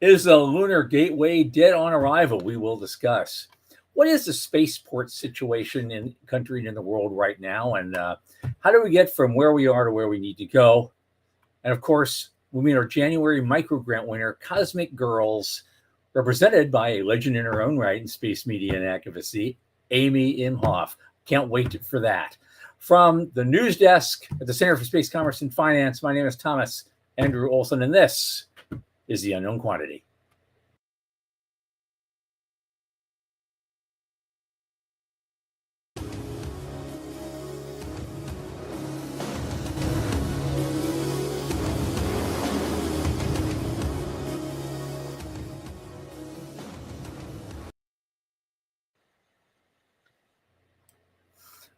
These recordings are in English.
Is the lunar gateway dead on arrival? We will discuss. What is the spaceport situation in the country and in the world right now? And how do we get from where we are to where we need to go? And of course, we'll meet our January Microgrant winner, Cosmic Girls, represented by a legend in her own right in space media and advocacy, Amy Imhoff. Can't wait for that. From the news desk at the Center for Space Commerce and Finance, my name is Thomas Andrew Olson, and this is The Unknown Quantity.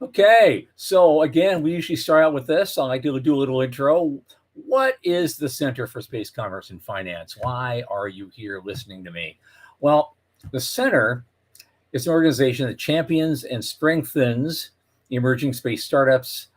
Okay, so again, we usually start out with this. I like to do a little intro. What is the Center for Space Commerce and Finance? Why are you here listening to me? Well, the Center is an organization that champions and strengthens emerging space startups,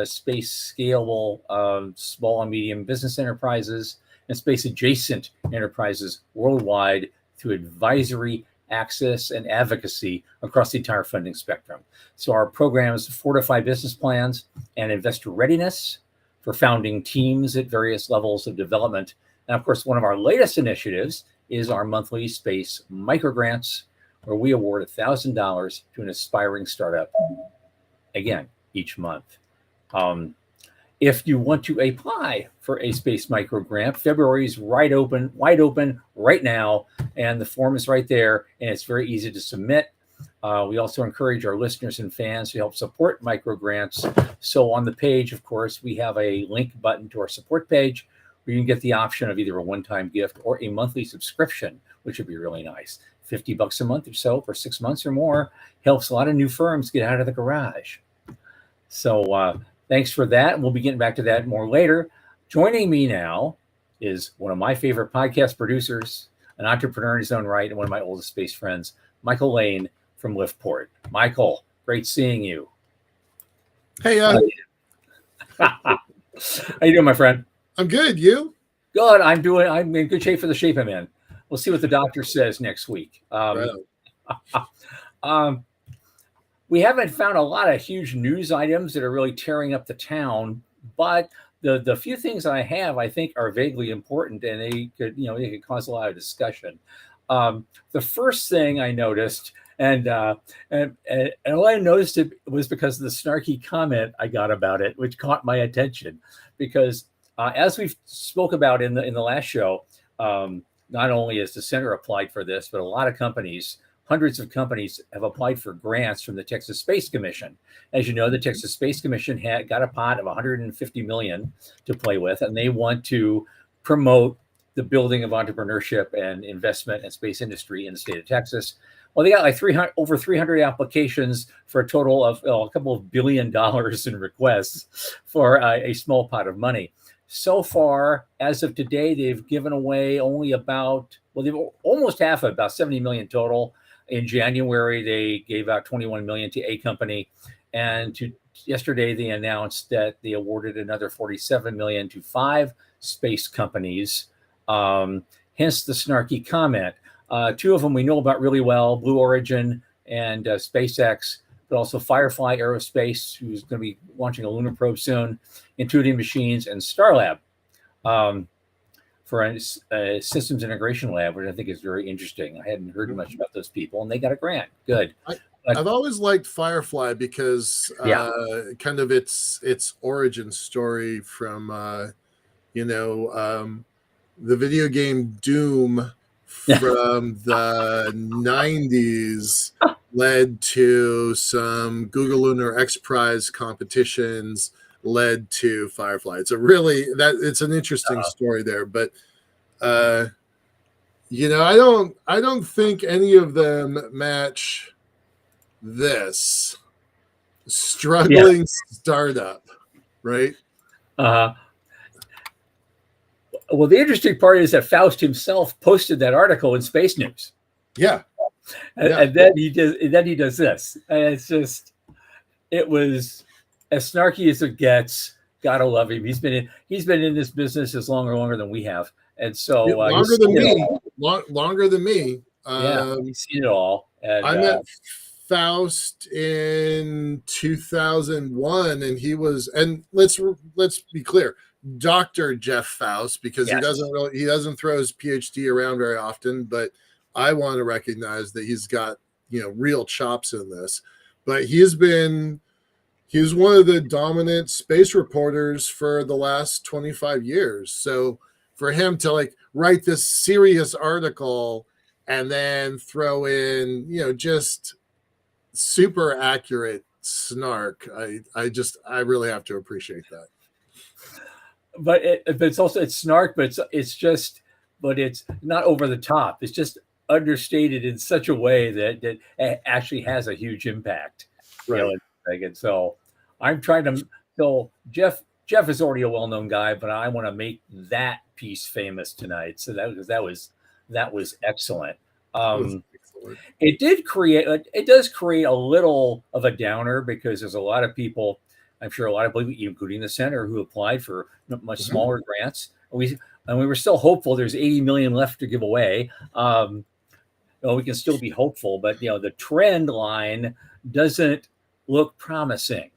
space scalable small and medium business enterprises, and space adjacent enterprises worldwide through advisory, access, and advocacy across the entire funding spectrum. So our programs fortify business plans and investor readiness for founding teams at various levels of development. And of course, one of our latest initiatives is our monthly space microgrants, where we award $1,000 to an aspiring startup, again, each month. If you want to apply for a space microgrant, February is wide open right now, and the form is right there, and it's very easy to submit. We also encourage our listeners and fans to help support microgrants. So on the page, of course, we have a link button to our support page where you can get the option of either a one-time gift or a monthly subscription, which would be really nice. $50 a month or so for 6 months or more helps a lot of new firms get out of the garage. So thanks for that. We'll be getting back to that more later. Joining me now is one of my favorite podcast producers, an entrepreneur in his own right, and one of my oldest space friends, Michael Lane from Liftport. Michael, great seeing you. Hey, how you doing, my friend? I'm good. You? Good. I'm in good shape for the shape I'm in. We'll see what the doctor says next week. We haven't found a lot of huge news items that are really tearing up the town, but the few things that I have, I think, are vaguely important, and they could cause a lot of discussion. The first thing I noticed, and all I noticed it was because of the snarky comment I got about it, which caught my attention, because as we spoke about in the last show, not only has the center applied for this, but a lot of companies, hundreds of companies, have applied for grants from the Texas Space Commission. As you know, the Texas Space Commission got a pot of $150 million to play with, and they want to promote the building of entrepreneurship and investment in space industry in the state of Texas. Well, they got like over 300 applications for a total of a couple of $1 billion in requests for a small pot of money. So far, as of today, they've given away only they've almost half of about 70 million total. In January, they gave out 21 million to a company, and yesterday they announced that they awarded another 47 million to 5 space companies. Hence the snarky comment. 2 of them we know about really well: Blue Origin and SpaceX, but also Firefly Aerospace, who's going to be launching a lunar probe soon, Intuitive Machines, and Starlab for a systems integration lab, which I think is very interesting. I hadn't heard much about those people, and they got a grant. Good. I've always liked Firefly because kind of its origin story from the video game Doom from the 90s led to some Google Lunar X Prize competitions, led to Firefly. It's an interesting story there, but I don't think any of them match this struggling startup, right? Well, the interesting part is that Faust himself posted that article in Space News. Yeah. And then he does this. And it was as snarky as it gets. Gotta love him. He's been in this business as longer than we have. And so Longer he's than seen it me. all. Longer than me. Yeah, he's seen it all. And I met Faust in 2001, and he was. And let's be clear, Dr. Jeff Faust, because yes. he doesn't throw his PhD around very often, but I want to recognize that he's got real chops in this. But he's one of the dominant space reporters for the last 25 years. So for him to write this serious article and then throw in, just super accurate snark, I really have to appreciate that. But it's snark, but it's not over the top. It's just understated in such a way that it actually has a huge impact. Right. And so I'm trying to. So Jeff is already a well-known guy, but I want to make that piece famous tonight. So that was excellent. It does create a little of a downer because there's a lot of people. I'm sure a lot of people, including the center, who applied for much smaller grants. We were still hopeful. There's 80 million left to give away. We can still be hopeful, but the trend line doesn't look promising.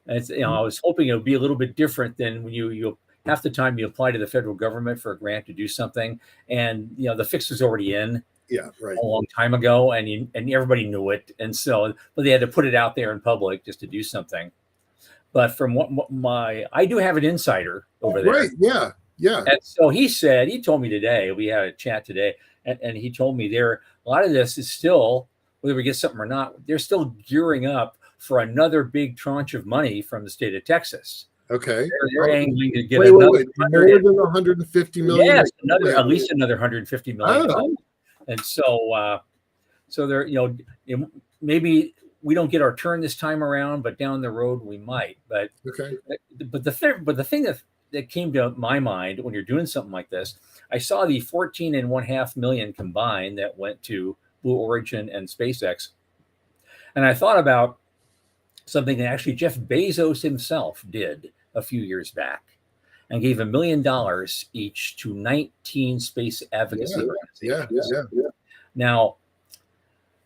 It's, I was hoping it would be a little bit different than when you half the time you apply to the federal government for a grant to do something, and the fix was already in. Yeah, right. A long time ago, and everybody knew it, and so but they had to put it out there in public just to do something. But from what I do have an insider over there, right? Yeah. And so he told me today, we had a chat today, and he told me a lot of this is still, whether we get something or not, they're still gearing up for another big tranche of money from the state of Texas. Okay. They're angling to get wait, more than 150 million. Yes, at least another 150 million. Oh. And so they're, maybe we don't get our turn this time around, but down the road we might. But okay. But the thing that came to my mind when you're doing something like this, I saw the 14.5 million combined that went to Blue Origin and SpaceX, and I thought about something that actually Jeff Bezos himself did a few years back, and gave $1 million each to 19 space advocacy organizations. Yeah. Now,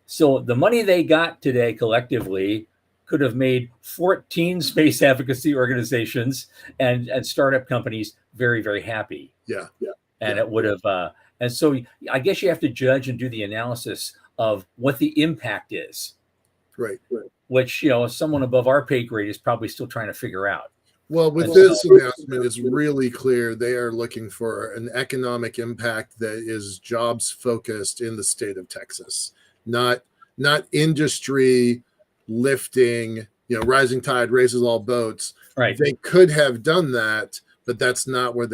so the money they got today collectively could have made 14 space advocacy organizations and startup companies very, very happy. Yeah. And it would have, and so I guess you have to judge and do the analysis of what the impact is. Right. Which, someone above our pay grade is probably still trying to figure out. Well, with this announcement, it's really clear they are looking for an economic impact that is jobs focused in the state of Texas, not industry lifting, rising tide raises all boats. Right. They could have done that, but that's not where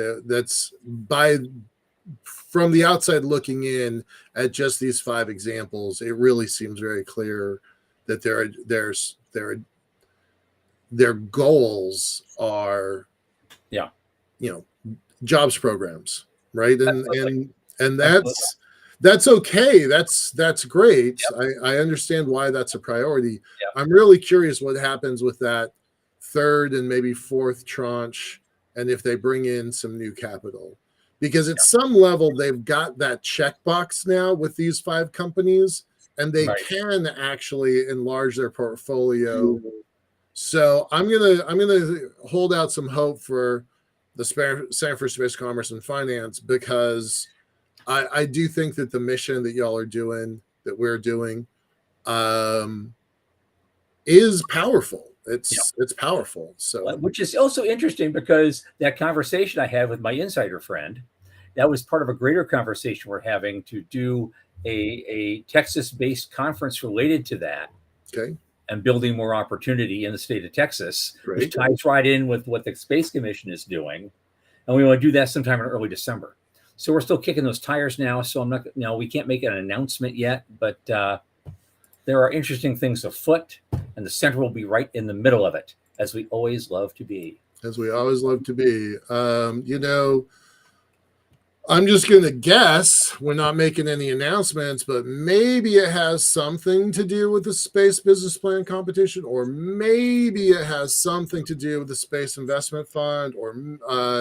from the outside looking in at just these 5 examples, it really seems very clear that their goals are, jobs programs, right? And that's okay. That's great. Yep. I understand why that's a priority. Yep. I'm really curious what happens with that third and maybe fourth tranche, and if they bring in some new capital, because at some level they've got that checkbox now with these 5 companies, and they can actually enlarge their portfolio. So I'm gonna hold out some hope for the Center for Space Commerce and Finance, because I do think that the mission that y'all are doing, that we're doing, is powerful. It's powerful. So, which is also interesting, because that conversation I had with my insider friend, that was part of a greater conversation we're having to do a Texas-based conference related to that. Okay. And building more opportunity in the state of Texas, Great. Which ties right in with what the Space Commission is doing. And we want to do that sometime in early December. So we're still kicking those tires now. So I'm not, we can't make an announcement yet, but there are interesting things afoot, and the center will be right in the middle of it, as we always love to be. I'm just going to guess, we're not making any announcements, but maybe it has something to do with the Space Business Plan competition, or maybe it has something to do with the Space Investment Fund or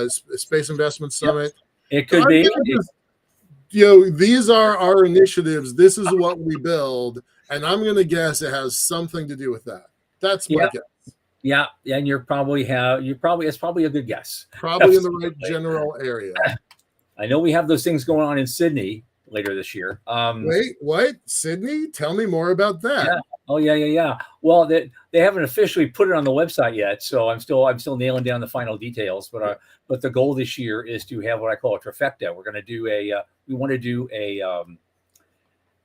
Space Investment Summit. It So could be. these are our initiatives. This is what we build, and I'm going to guess it has something to do with that. That's my Yeah, guess. yeah, and it's probably a good guess. Probably in the right Absolutely. general area. I know we have those things going on in Sydney later this year. Wait, what? Sydney? Tell me more about that. Yeah. Oh yeah. Well, they haven't officially put it on the website yet, so I'm still nailing down the final details. But the goal this year is to have what I call a trifecta. We're going to do we want to do a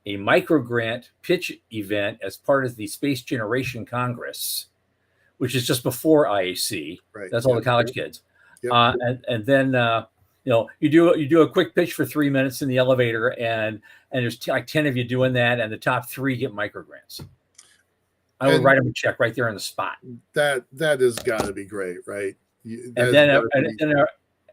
microgrant pitch event as part of the Space Generation Congress, which is just before IAC. Right. That's all the college kids. Yep. And then you do a quick pitch for 3 minutes in the elevator, and there's like 10 of you doing that, and the top 3 get microgrants. I will write them a check right there on the spot. That has got to be great, right?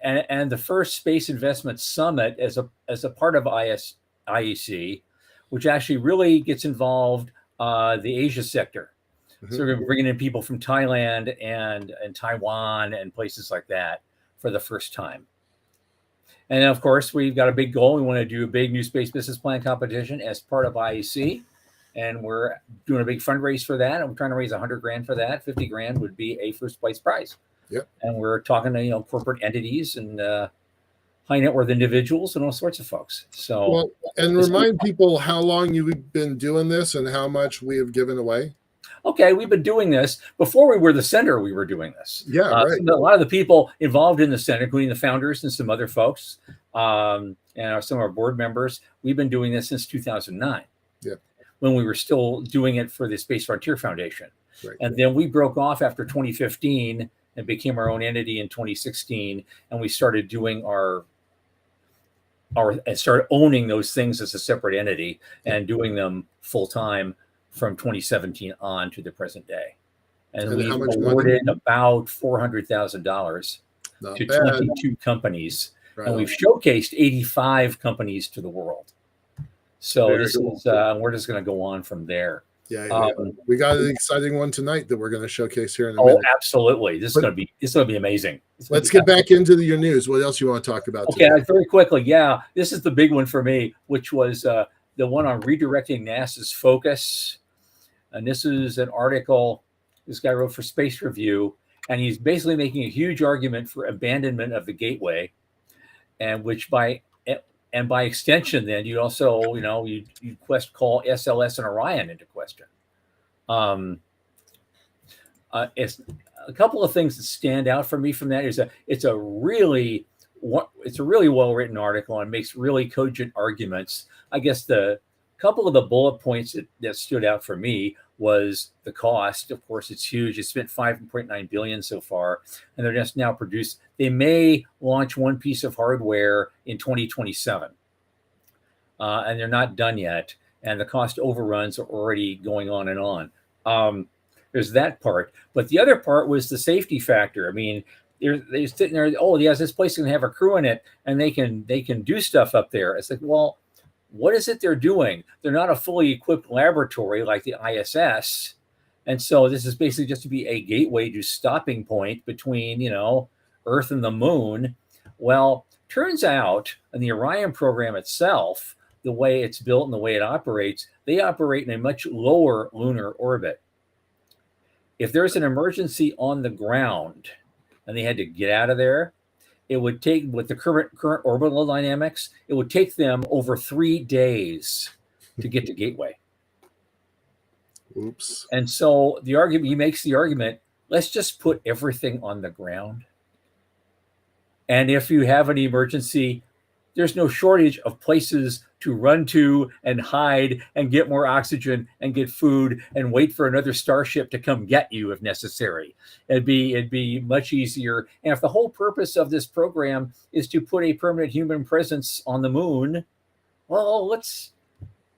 And the first Space Investment Summit as a part of IEC, which actually really gets involved the Asia sector. Mm-hmm. So we're going to be bringing in people from Thailand and Taiwan and places like that for the first time. And then, of course, we've got a big goal. We want to do a big new space business plan competition as part of IEC. And we're doing a big fundraise for that. I'm trying to raise $100,000 for that. $50,000 would be a first place prize. Yep. And we're talking to corporate entities and high net worth individuals and all sorts of folks. So, and remind people how long you've been doing this and how much we have given away. Okay, we've been doing this before we were the center. We were doing this. Yeah, right. A lot of the people involved in the center, including the founders and some other folks, and some of our board members, we've been doing this since 2009. Yeah. When we were still doing it for the Space Frontier Foundation. Right. And then we broke off after 2015 and became our own entity in 2016. And we started doing and started owning those things as a separate entity and doing them full time from 2017 on to the present day. And we awarded about $400,000 to 22 companies. Right. And we've showcased 85 companies to the world. So we're just going to go on from there. Yeah. We got an exciting one tonight that we're going to showcase here in a minute. Oh, absolutely! This is going to be amazing. Let's get back into your news. What else you want to talk about? Okay, very quickly. Yeah, this is the big one for me, which was the one on redirecting NASA's focus. And this is an article this guy wrote for Space Review, and he's basically making a huge argument for abandonment of the Gateway, and which by extension, then you also, you call SLS and Orion into question. It's a couple of things that stand out for me from that is it's a really well written article and makes really cogent arguments. I guess the couple of the bullet points that stood out for me was the cost. Of course, it's huge. It spent $5.9 billion so far, and they're just now they may launch one piece of hardware in 2027, and they're not done yet. And the cost overruns are already going on and on. There's that part, but the other part was the safety factor. I mean, they're sitting there. Oh, yes, this place can have a crew in it, and they can do stuff up there. It's like, well, what is it they're doing? They're not a fully equipped laboratory like the ISS. And so this is basically just to be a gateway to stopping point between, Earth and the moon. Well, turns out in the Orion program itself, the way it's built and the way it operates, they operate in a much lower lunar orbit. If there's an emergency on the ground and they had to get out of there, it would take, with the current orbital dynamics, it would take them over 3 days to get to Gateway. Oops. And so he makes the argument, let's just put everything on the ground. And if you have an emergency, there's no shortage of places to run to and hide and get more oxygen and get food and wait for another starship to come get you if necessary. It'd be much easier. And if the whole purpose of this program is to put a permanent human presence on the moon, well, let's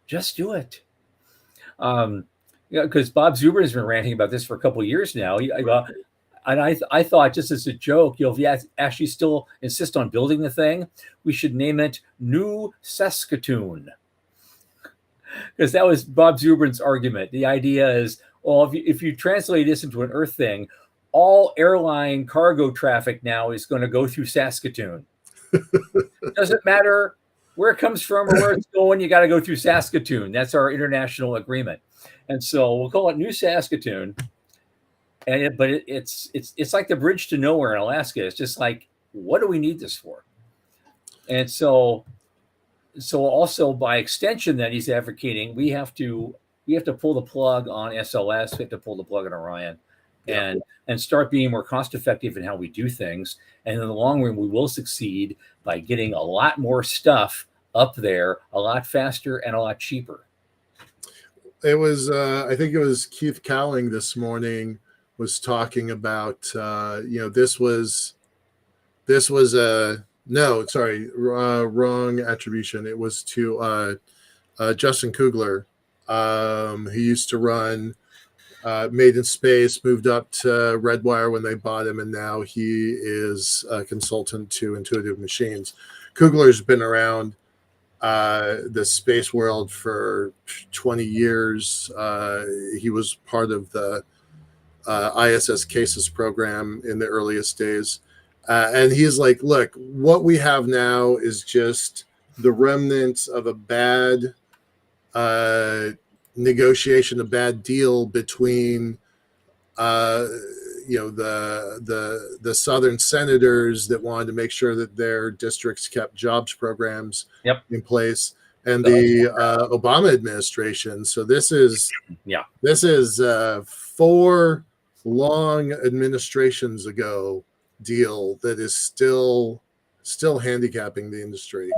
just do it. Because Bob Zubrin has been ranting about this for a couple of years now. And I thought, just as a joke, if you actually still insist on building the thing, we should name it New Saskatoon. Because that was Bob Zubrin's argument. The idea is, well, if you translate this into an Earth thing, all airline cargo traffic now is going to go through Saskatoon. Doesn't matter where it comes from or where it's going. You got to go through Saskatoon. That's our international agreement, and so we'll call it New Saskatoon. And it's like the bridge to nowhere in Alaska. It's just like, what do we need this for? And so also by extension, that he's advocating, we have to pull the plug on SLS. We have to pull the plug on Orion, and start being more cost effective in how we do things. And in the long run, we will succeed by getting a lot more stuff up there a lot faster and a lot cheaper. It was I think it was Keith Cowling this morning was talking about this was wrong attribution. It was to Justin Kugler. He used to run Made in Space, moved up to Redwire when they bought him, and now he is a consultant to Intuitive Machines. Kugler's been around the space world for 20 years. He was part of the ISS Cases program in the earliest days. And he's like, look, what we have now is just the remnants of a bad negotiation, a bad deal between the Southern senators that wanted to make sure that their districts kept jobs programs in place, and the Obama administration. So this is 4 long administrations ago deal that is still handicapping the industry.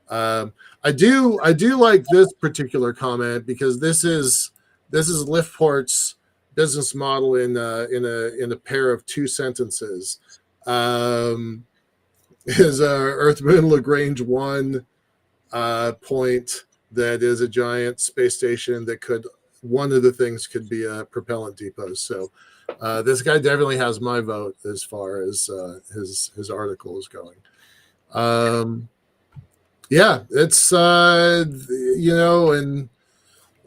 I do like this particular comment because this is Liftport's business model in a pair of 2 sentences. Is Earth Moon Lagrange 1 point that is a giant space station that one of the things could be a propellant depot. So this guy definitely has my vote as far as his article is going. It's and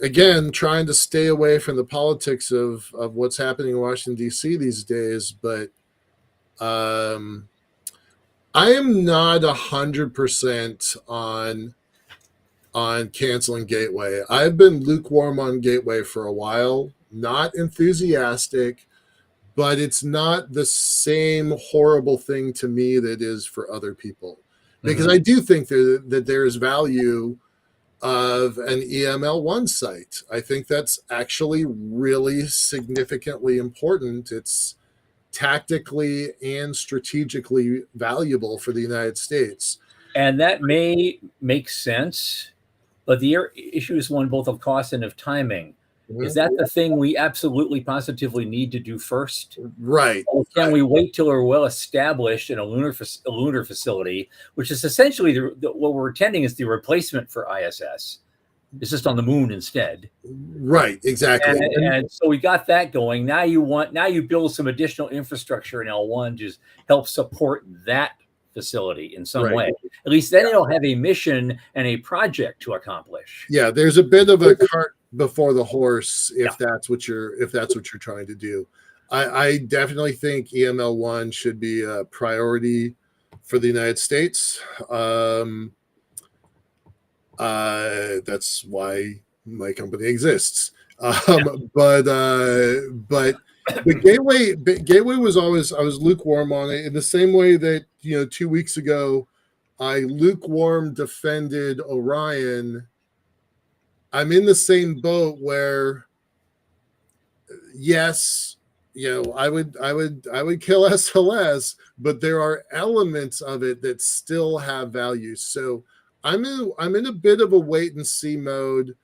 again, trying to stay away from the politics of what's happening in Washington D.C. these days, but I am not 100% on canceling Gateway. I've been lukewarm on Gateway for a while, not enthusiastic, but it's not the same horrible thing to me that is for other people. Because I do think that there is value of an EML1 site. I think that's actually really significantly important. It's tactically and strategically valuable for the United States. And that may make sense, but the issue is one both of cost and of timing. Is that the thing we absolutely positively need to do first? Right. Or can we wait till we're well established in a lunar facility, which is essentially what we're intending is the replacement for ISS. It's just on the moon instead. Right, exactly. And so we got that going. Now you build some additional infrastructure in L1 to help support that facility in some way. At least then it'll have a mission and a project to accomplish. Yeah, there's a bit of a cart before the horse if that's what you're trying to do. I definitely think EML1 should be a priority for the United States. That's why my company exists. But Gateway was always, I was lukewarm on it in the same way that 2 weeks ago I lukewarm defended Orion. I'm in the same boat where, yes, I would kill SLS, but there are elements of it that still have value. So I'm in a bit of a wait and see mode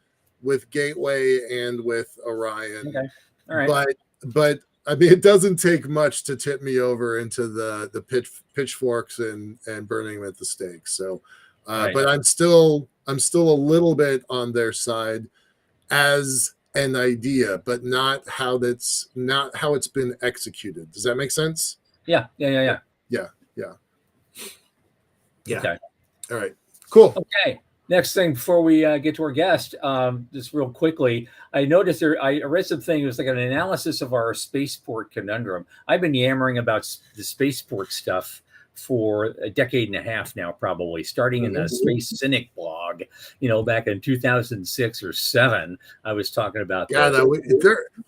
with Gateway and with Orion. Okay. All right. But I mean, it doesn't take much to tip me over into the pitchforks and burning them at the stake. So, but I'm still a little bit on their side as an idea, but not how it's been executed. Does that make sense? Yeah. Yeah. Okay. All right. Cool. Okay. Next thing before we get to our guest, just real quickly, I noticed I read something. It was like an analysis of our spaceport conundrum. I've been yammering about the spaceport stuff for a decade and a half now, probably starting in the Space Cynic blog, back in 2006 or 7. I was talking about Yeah, this.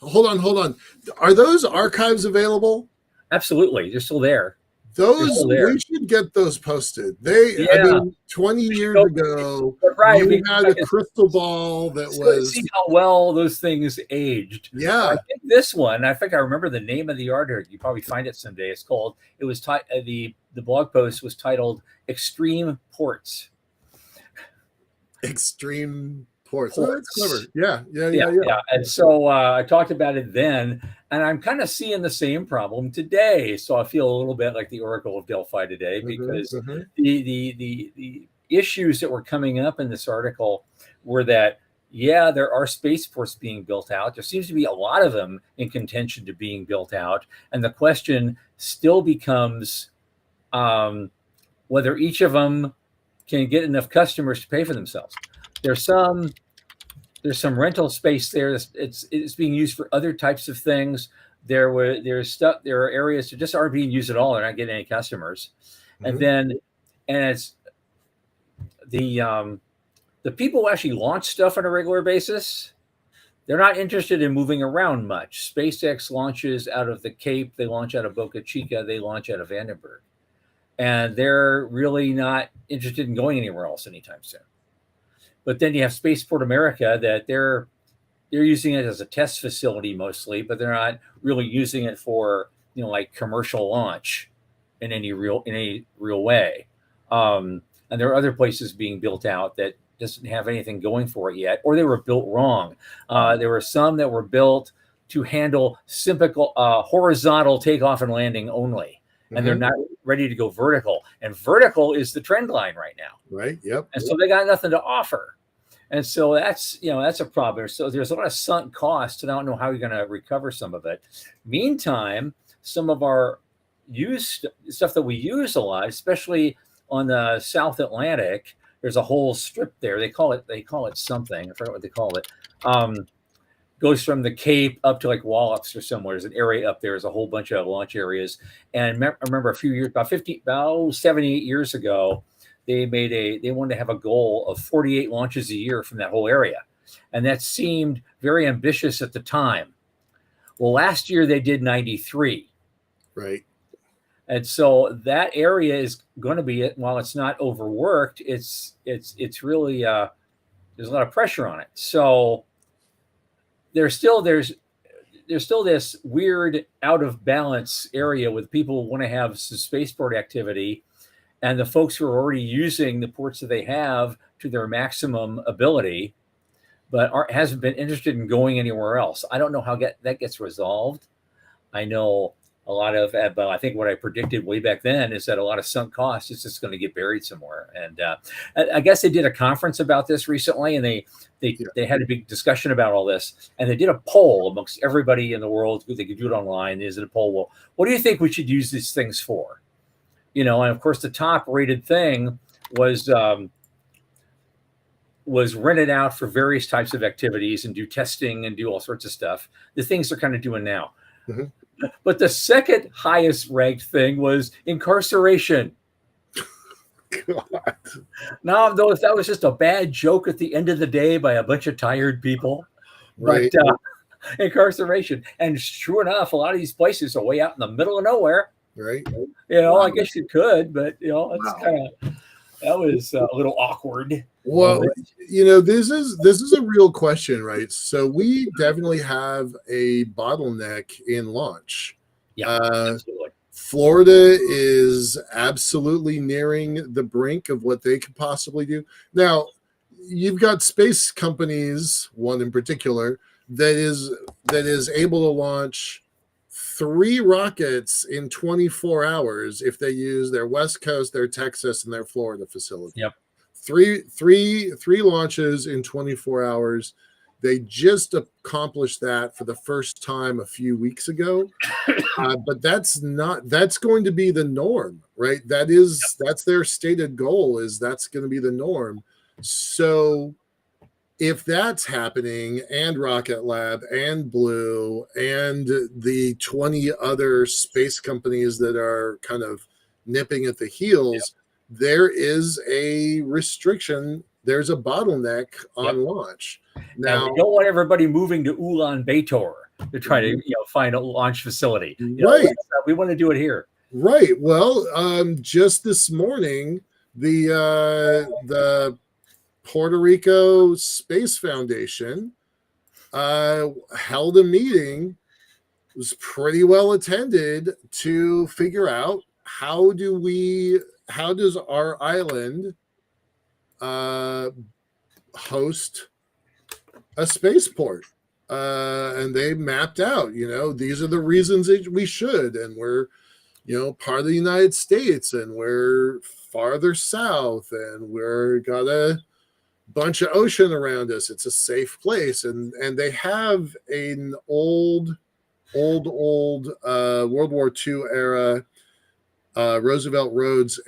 hold on. Are those archives available? Absolutely. They're still there. We should get those posted. I Yeah. mean, 20 years ago, Right. you had a crystal ball that was. See how well those things aged. Yeah. I think this one, I think I remember the name of the article. You probably find it someday. The blog post was titled Extreme Ports. Extreme Ports. Oh, that's clever. Yeah. And so I talked about it then, and I'm kind of seeing the same problem today. So I feel a little bit like the Oracle of Delphi today, because the issues that were coming up in this article were that, there are spaceports being built out. There seems to be a lot of them in contention to being built out, and the question still becomes whether each of them can get enough customers to pay for themselves. There's some rental space there. It's being used for other types of things. There are areas that just aren't being used at all. They're not getting any customers. And it's the people who actually launch stuff on a regular basis, they're not interested in moving around much. SpaceX launches out of the Cape. They launch out of Boca Chica. They launch out of Vandenberg. And they're really not interested in going anywhere else anytime soon. But then you have Spaceport America, that they're using it as a test facility mostly, but they're not really using it for like commercial launch in any real way. And there are other places being built out that doesn't have anything going for it yet, or they were built wrong. There were some that were built to handle simple horizontal takeoff and landing only. And they're not ready to go vertical. And vertical is the trend line right now. Right. Yep. And so they got nothing to offer. And so that's a problem. So there's a lot of sunk costs, and I don't know how you're going to recover some of it. Meantime, some of our used stuff that we use a lot, especially on the South Atlantic, there's a whole strip there. They call it something. I forgot what they call it. Goes from the Cape up to like Wallops or somewhere. There's an area up there. There's a whole bunch of launch areas. And I remember about 78 years ago, they wanted to have a goal of 48 launches a year from that whole area. And that seemed very ambitious at the time. Well, last year they did 93. Right. And so that area is going to be, while it's not overworked, it's really, there's a lot of pressure on it. So there's still this weird out of balance area with people who want to have some spaceport activity, and the folks who are already using the ports that they have to their maximum ability, but hasn't been interested in going anywhere else. I don't know how that gets resolved. I know a lot of, but I think what I predicted way back then is that a lot of sunk costs is just going to get buried somewhere. And I guess they did a conference about this recently, and they had a big discussion about all this, and they did a poll amongst everybody in the world. They could do it online. They did a poll. Well, what do you think we should use these things for? And of course the top rated thing was rented out for various types of activities and do testing and do all sorts of stuff. The things they're kind of doing now. But the second highest ranked thing was incarceration. God. Now, that was just a bad joke at the end of the day by a bunch of tired people. Right. But incarceration. And sure enough, a lot of these places are way out in the middle of nowhere. Right. I guess you could, but that was a little awkward. Well, this is a real question, right? So we definitely have a bottleneck in launch. Yeah, absolutely. Florida is absolutely nearing the brink of what they could possibly do. Now, you've got space companies, one in particular, that is able to launch 3 rockets in 24 hours if they use their West Coast, their Texas, and their Florida facility. Yep. Three launches in 24 hours. They just accomplished that for the first time a few weeks ago, but that's going to be the norm, right? That's their stated goal, is that's going to be the norm. So if that's happening, and Rocket Lab and Blue and the 20 other space companies that are kind of nipping at the heels, there is a restriction. There's a bottleneck on launch. Now, Now, we don't want everybody moving to Ulaanbaatar to try to find a launch facility. Right. We want to do it here. Right. Well, just this morning, the Puerto Rico Space Foundation held a meeting. It was pretty well attended to figure out how does our island host a spaceport, and they mapped out, these are the reasons that we should, and we're, part of the United States, and we're farther south, and we're got a bunch of ocean around us. It's a safe place, and they have an old World War II era Roosevelt Roads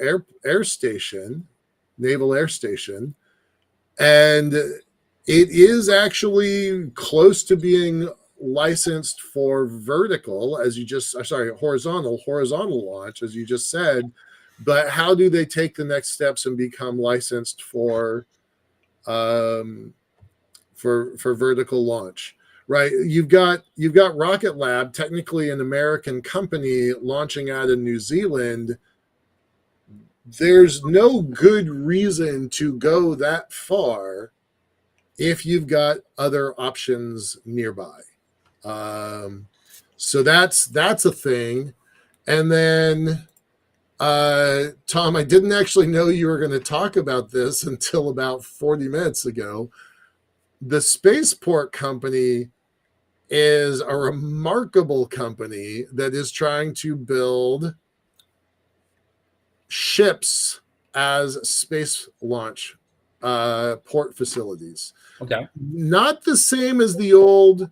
air station, naval air station, and it is actually close to being licensed for horizontal launch, as you just said. But how do they take the next steps and become licensed for vertical launch? Right, you've got Rocket Lab, technically an American company launching out of New Zealand. There's no good reason to go that far if you've got other options nearby. So that's a thing. And then, Tom, I didn't actually know you were going to talk about this until about 40 minutes ago. The Spaceport company is a remarkable company that is trying to build ships as space launch port facilities. Okay. Not the same as the old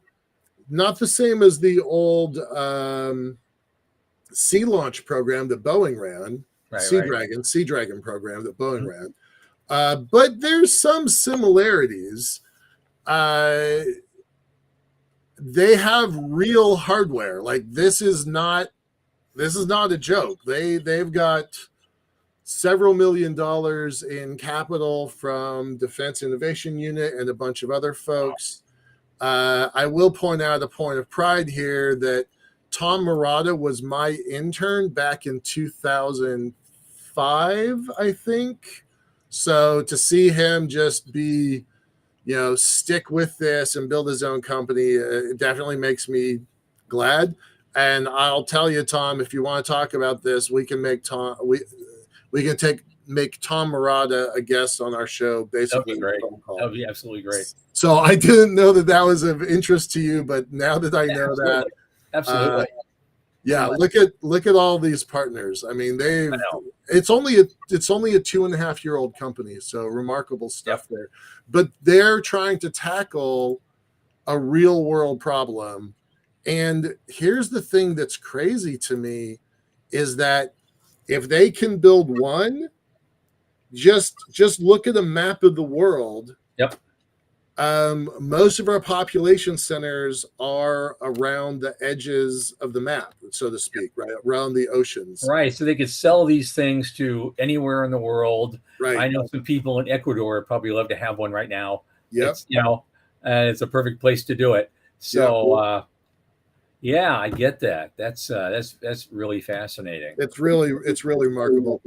sea launch program that Boeing ran, Sea Dragon program that Boeing ran. But there's some similarities. They have real hardware. Like, this is not a joke. They've got several $1 million in capital from Defense Innovation Unit and a bunch of other folks. I will point out a point of pride here that Tom Murata was my intern back in 2005, I think. So to see him just be, stick with this and build his own company, it definitely makes me glad. And I'll tell you, Tom, if you want to talk about this, we can make Tom Murata a guest on our show. Basically, that would be absolutely great. So I didn't know that was of interest to you, but now that I know that, absolutely. Yeah, look at all these partners. I mean, it's only a 2.5-year-old company, so remarkable stuff there. But they're trying to tackle a real world problem. And here's the thing that's crazy to me is that if they can build one, just look at a map of the world. Yep. Most of our population centers are around the edges of the map, so to speak, right around the oceans. Right. So they could sell these things to anywhere in the world. Right. I know some people in Ecuador probably love to have one right now. Yep. It's a perfect place to do it. So, yeah, I get that. That's really fascinating. It's really remarkable.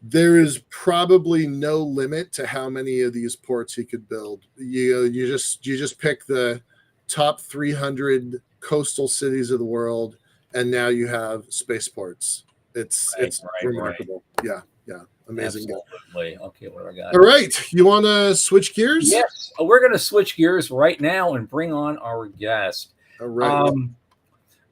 There is probably no limit to how many of these ports he could build. You just pick the top 300 coastal cities of the world, and now you have spaceports. It's remarkable. Right. Yeah, amazing. Absolutely. Okay, what do I got? All right, you want to switch gears? Yes, we're going to switch gears right now and bring on our guest. All right.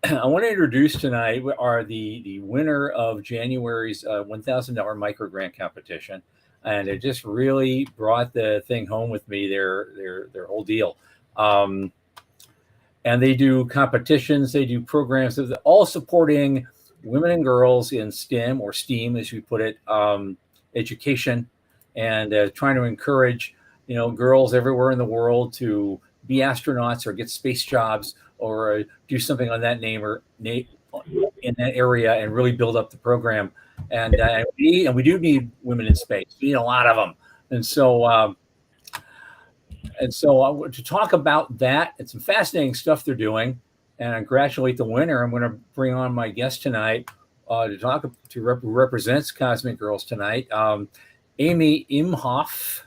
I want to introduce tonight are the winner of January's $1,000 microgrant competition, and it just really brought the thing home with me. Their whole deal, and they do competitions, they do programs, all supporting women and girls in STEM or STEAM, as we put it, education, and trying to encourage girls everywhere in the world to be astronauts or get space jobs, or do something on that in that area and really build up the program. and we do need women in space. We need a lot of them, and so. To talk about that and some fascinating stuff they're doing, and I congratulate the winner. I'm going to bring on my guest tonight to talk who represents Cosmic Girls tonight. Amy Imhoff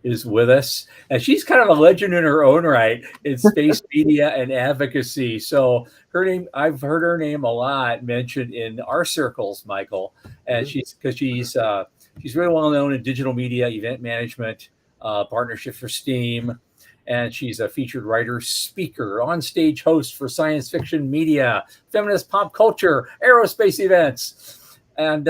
is with us, and she's kind of a legend in her own right in space media and advocacy. So her name, I've heard her name a lot mentioned in our circles, Michael, and she's really well known in digital media, event management, partnership for STEAM, and she's a featured writer, speaker, on-stage host for science fiction media, feminist pop culture, aerospace events, and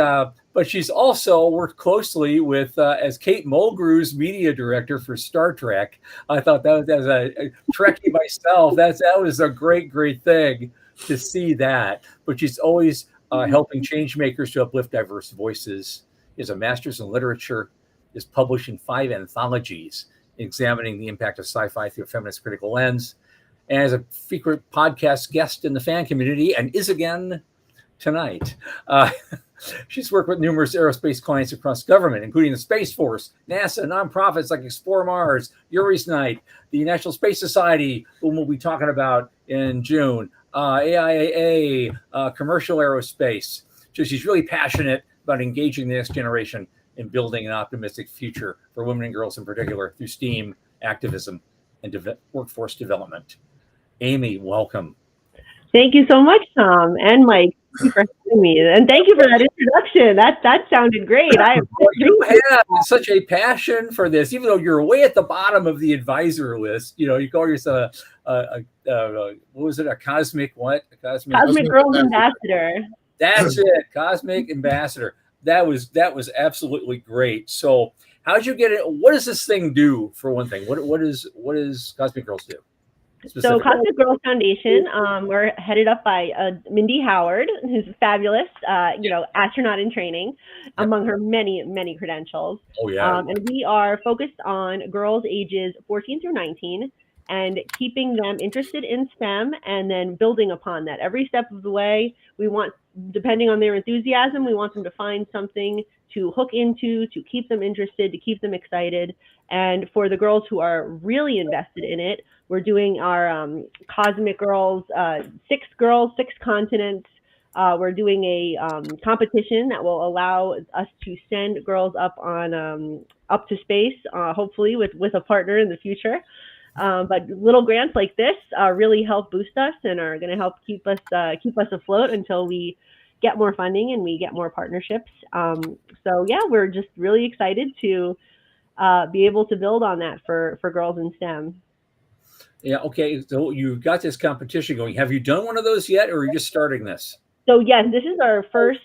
but she's also worked closely with as Kate Mulgrew's media director for Star Trek. I thought that was, as a Trekkie myself, that was a great thing to see that. But she's always helping change makers to uplift diverse voices. She has a master's in literature, is published in 5 anthologies examining the impact of sci-fi through a feminist critical lens, and as a frequent podcast guest in the fan community, and is again tonight. She's worked with numerous aerospace clients across government, including the Space Force, NASA, nonprofits like Explore Mars, Yuri's Night, the National Space Society, whom we'll be talking about in June, AIAA, commercial aerospace. So she's really passionate about engaging the next generation in building an optimistic future for women and girls in particular through STEAM, activism, and workforce development. Amy, welcome. Thank you so much, Tom and Mike. Thank you for having me, and thank you for that introduction. That sounded great. You have such a passion for this, even though you're way at the bottom of the advisor list. You know, you call yourself what was it? A cosmic what? A cosmic Girls Ambassador. That's it, Cosmic Ambassador. That was absolutely great. So, how'd you get it? What does this thing do? For one thing, what does Cosmic Girls do? So Cosmic Girls Foundation, we're headed up by Mindy Howard, who's fabulous, astronaut in training, among her many credentials. Oh, yeah. And we are focused on girls ages 14 through 19 and keeping them interested in STEM and then building upon that. Every step of the way, we want, depending on their enthusiasm, we want them to find something to hook into, to keep them interested, to keep them excited. And for the girls who are really invested in it, we're doing our Cosmic Girls, 6 girls, 6 continents. We're doing a competition that will allow us to send girls up to space, hopefully with a partner in the future. But little grants like this really help boost us and are going to help keep us afloat until we get more funding and we get more partnerships. So yeah, we're just really excited to be able to build on that for girls in STEM. Yeah. Okay. So you've got this competition going. Have you done one of those yet, or are you just starting this? So yes, this is our first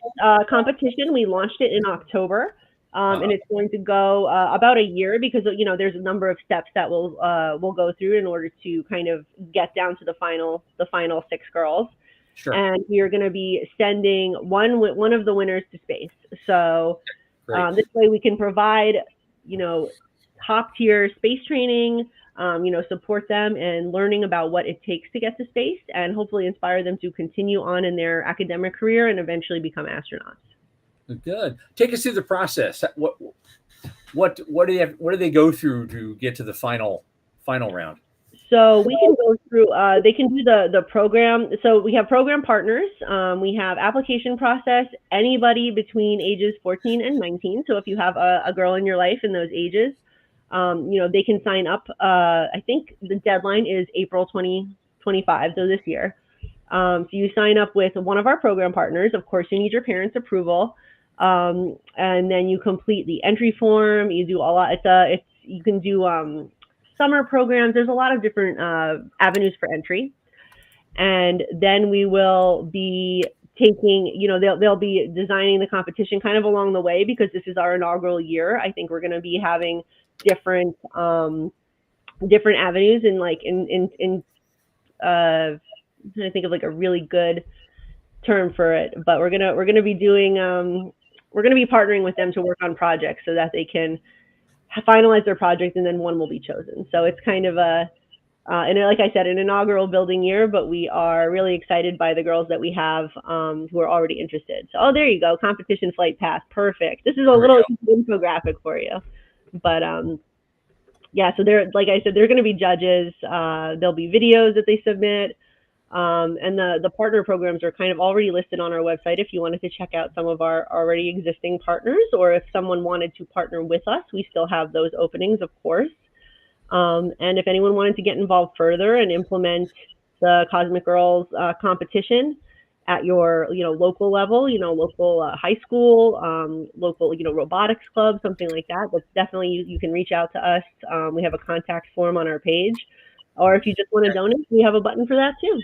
competition. We launched it in October, and it's going to go about a year because there's a number of steps that we'll go through in order to kind of get down to the final 6 girls. Sure. And we are going to be sending one of the winners to space. So this way we can provide top tier space training. Support them in learning about what it takes to get to space and hopefully inspire them to continue on in their academic career and eventually become astronauts. Good. Take us through the process. What do they go through to get to the final round? So we can go through, they can do the program. So we have program partners. We have application process, anybody between ages 14 and 19. So if you have a girl in your life in those ages, they can sign up. I think the deadline is April 2025, so this year. So you sign up with one of our program partners. Of course, you need your parents' approval, and then you complete the entry form. You do a lot. You can do summer programs. There's a lot of different avenues for entry, and then we will be taking. They'll be designing the competition kind of along the way because this is our inaugural year. I think we're going to be having different avenues and I'm trying to think of like a really good term for it, but we're gonna be doing we're gonna be partnering with them to work on projects so that they can finalize their project and then one will be chosen. So it's kind of and like I said, an inaugural building year, but we are really excited by the girls that we have who are already interested. So, oh, there you go, competition flight pass, perfect. This is a little infographic for you, but yeah. So they're, like I said, they're going to be judges. There'll be videos that they submit, and the partner programs are kind of already listed on our website. If you wanted to check out some of our already existing partners, or if someone wanted to partner with us, we still have those openings, of course. And if anyone wanted to get involved further and implement the Cosmic Girls competition at your, local level, local high school, local, robotics club, something like that, that's definitely, you can reach out to us. We have a contact form on our page. Or if you just want to donate, we have a button for that too.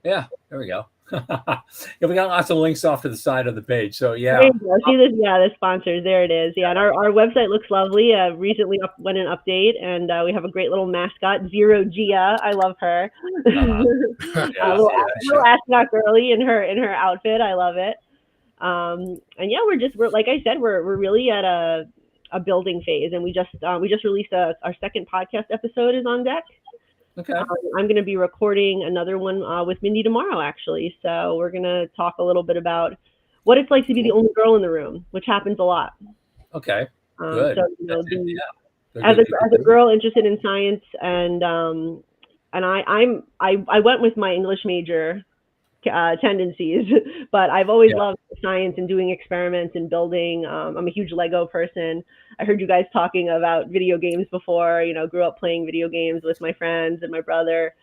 Yeah, there we go. Yeah, we got lots of links off to the side of the page. So yeah. There you go. See this? Yeah, the sponsors. There it is. Yeah, and our website looks lovely. Recently went an update, and we have a great little mascot, Zero Gia. I love her. Little astronaut girly in her outfit. I love it. And yeah, we're like I said, we're really at a building phase, and we just released our second podcast episode is on deck. Okay. I'm going to be recording another one with Mindy tomorrow, actually. So we're going to talk a little bit about what it's like to be the only girl in the room, which happens a lot. Okay. Good. So as a girl interested in science, and I went with my English major tendencies, but I've always loved science and doing experiments and building. I'm a huge Lego person. I heard you guys talking about video games before. Grew up playing video games with my friends and my brother.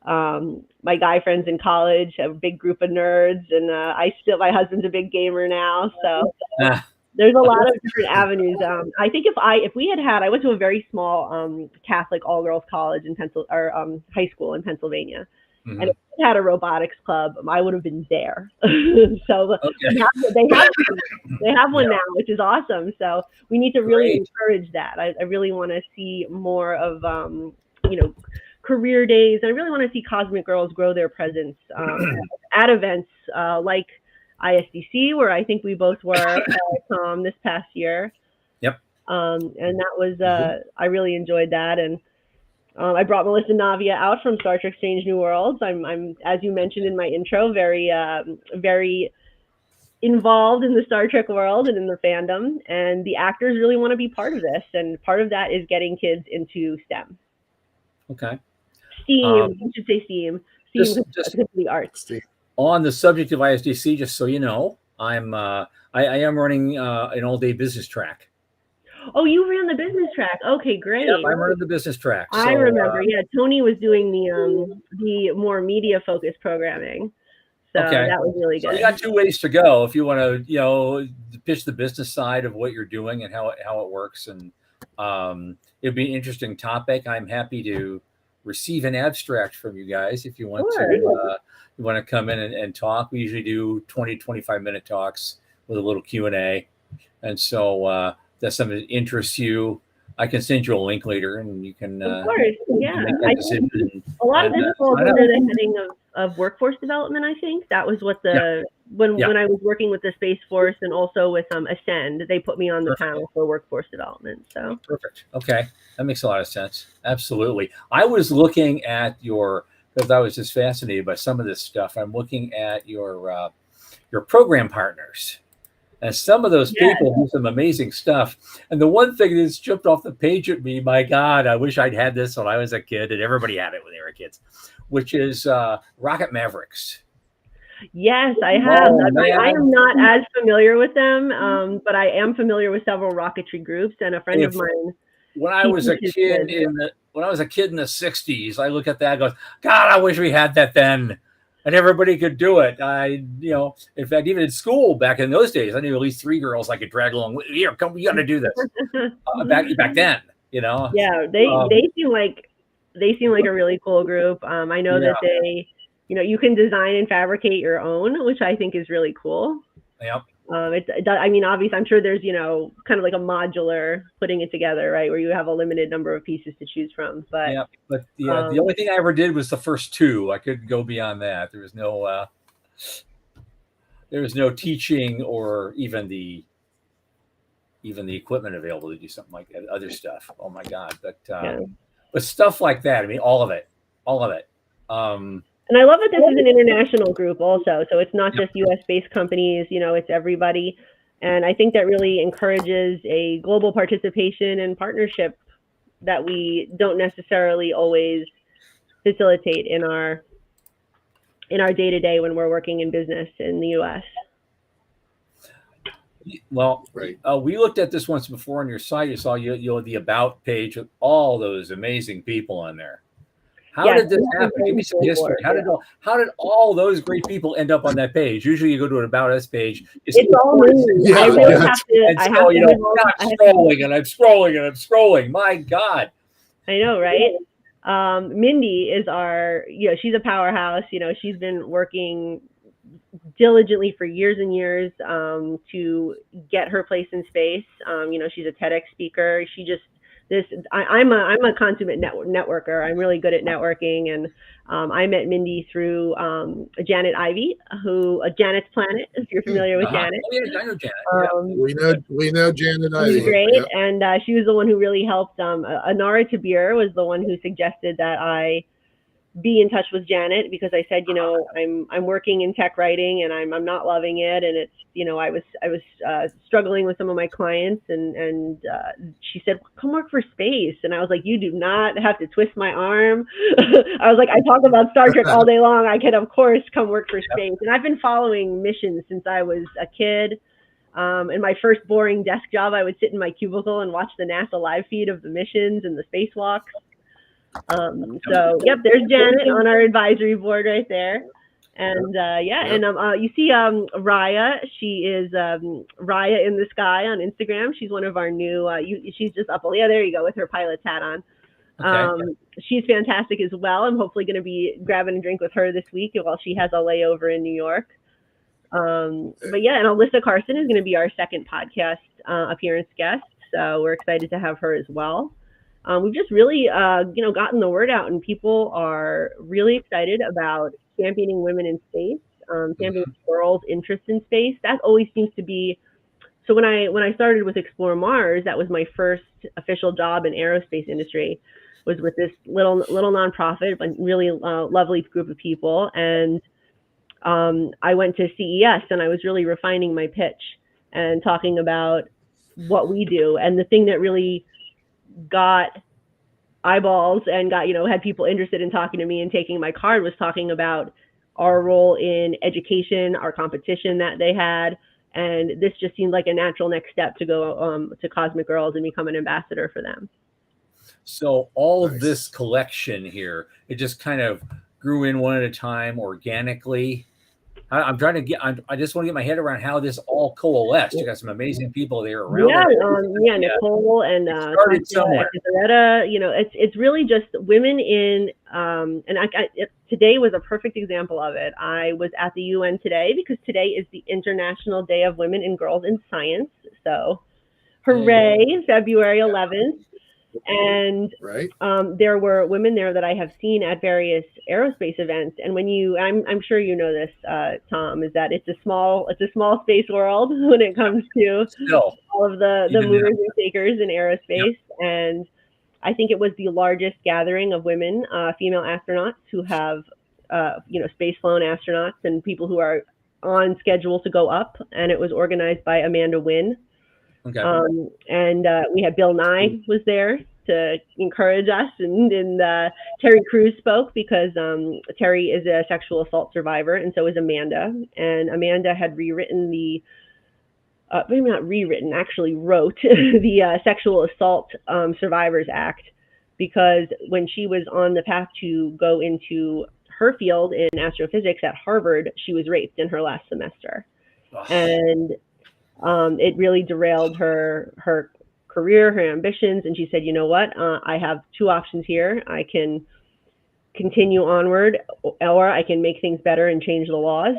My guy friends in college have a big group of nerds, and my husband's a big gamer now. So there's a lot of different avenues. I think if we had, I went to a very small Catholic all girls college in high school in Pennsylvania. Mm-hmm. And if we had a robotics club, I would have been there. So they have one now, which is awesome. So we need to really encourage that. I really want to see more of, career days. I really want to see Cosmic Girls grow their presence at events like ISDC, where I think we both were this past year. Yep. And that was, I really enjoyed that. And I brought Melissa Navia out from Star Trek Strange New Worlds. I'm, as you mentioned in my intro, very, very involved in the Star Trek world and in the fandom. And the actors really want to be part of this. And part of that is getting kids into STEM. Okay. STEAM, you should say STEAM. STEAM is the arts. On the subject of ISDC, just so you know, I am running an all-day business track. Oh, you ran the business track. Okay, great. Yeah, I ran the business track. So, I remember. Yeah, Tony was doing the more media-focused programming. So that was really good. So you got two ways to go if you want to, pitch the business side of what you're doing and how it works. And it'd be an interesting topic. I'm happy to receive an abstract from you guys if you want to come in and talk. We usually do 20, 25-minute talks with a little Q&A. And so that's something that interests you. I can send you a link later, and you can. Of course, yeah. A lot of this falls under the heading of workforce development. I think that was what when I was working with the Space Force and also with Ascend, they put me on the panel for workforce development. So perfect. Okay, that makes a lot of sense. Absolutely. I was looking at because I was just fascinated by some of this stuff. I'm looking at your program partners. And some of those people do some amazing stuff. And the one thing that's jumped off the page at me, my God, I wish I'd had this when I was a kid, and everybody had it when they were kids, which is Rocket Mavericks. Yes, I have. I am not as familiar with them, but I am familiar with several rocketry groups. And a friend of mine. When I was a kid in the 60s, I look at that and go, God, I wish we had that then. And everybody could do it. In fact, even in school back in those days, I knew at least 3 girls I could drag along. Here, come, we got to do this. Back then, Yeah, they seem like a really cool group. I know that they, you can design and fabricate your own, which I think is really cool. Yep. Obviously, I'm sure there's, kind of like a modular putting it together, right, where you have a limited number of pieces to choose from. But the only thing I ever did was the first 2. I couldn't go beyond that. There was no teaching or even the equipment available to do something like that, other stuff. Oh my God! But but stuff like that. I mean, all of it, all of it. And I love that this is an international group also. So it's not just US based companies, it's everybody. And I think that really encourages a global participation and partnership that we don't necessarily always facilitate in our day-to-day when we're working in business in the US. Well, Right. We looked at this once before on your site. You saw the about page with all those amazing people on there. How did this happen? Give me some history. How did all those great people end up on that page? Usually, you go to an About Us page. It's all me. I really have to. I'm scrolling and I'm scrolling and I'm scrolling. My God. I know, right? Mindy is she's a powerhouse. She's been working diligently for years and years to get her place in space. She's a TEDx speaker. I'm a consummate networker. I'm really good at networking, and I met Mindy through Janet Ivey, Janet's Planet. If you're familiar with Janet, I know Janet. We know Janet Ivey. She's great, and she was the one who really helped. Anara Tabir was the one who suggested that I be in touch with Janet, because I said, I'm working in tech writing and I'm not loving it, and it's I was struggling with some of my clients, and she said, come work for space, and I was like, you do not have to twist my arm. I was like, I talk about Star Trek all day long. I could of course come work for space, and I've been following missions since I was a kid. In my first boring desk job, I would sit in my cubicle and watch the NASA live feed of the missions and the spacewalks. There's Janet on our advisory board right there. And you see Raya. She is Raya in the Sky on Instagram. She's one of our new, she's just up. Yeah, there you go, with her pilot's hat on. Okay. She's fantastic as well. I'm hopefully going to be grabbing a drink with her this week while she has a layover in New York. And Alyssa Carson is going to be our second podcast appearance guest. So we're excited to have her as well. We've just really, gotten the word out, and people are really excited about championing women in space, championing the world's interest in space. That always seems to be. So when I started with Explore Mars, that was my first official job in aerospace industry, was with this little nonprofit, but really lovely group of people. And I went to CES, and I was really refining my pitch and talking about what we do. And the thing that really got eyeballs and had people interested in talking to me and taking my card was talking about our role in education, our competition that they had, and this just seemed like a natural next step to go to Cosmic Girls and become an ambassador for them. So all of this collection here, it just kind of grew in one at a time organically. I'm trying to I just want to get my head around how this all coalesced. You got some amazing people there around. Nicole and started somewhere. It's really just women in. Today was a perfect example of it. I was at the UN today because today is the International Day of Women and Girls in Science. So, hooray! February 11th. And there were women there that I have seen at various aerospace events. And when I'm sure you know this, Tom, is that it's a small space world when it comes to all of the movers and shakers in aerospace. Yep. And I think it was the largest gathering of women, female astronauts who have, space flown astronauts and people who are on schedule to go up. And it was organized by Amanda Wynn. Okay. We had Bill Nye was there to encourage us, and Terry Crews spoke because Terry is a sexual assault survivor, and so is Amanda. And Amanda had rewritten wrote the Sexual Assault Survivors Act, because when she was on the path to go into her field in astrophysics at Harvard, she was raped in her last semester. And it really derailed her career, her ambitions. And she said, you know what, I have two options here. I can continue onward, or I can make things better and change the laws.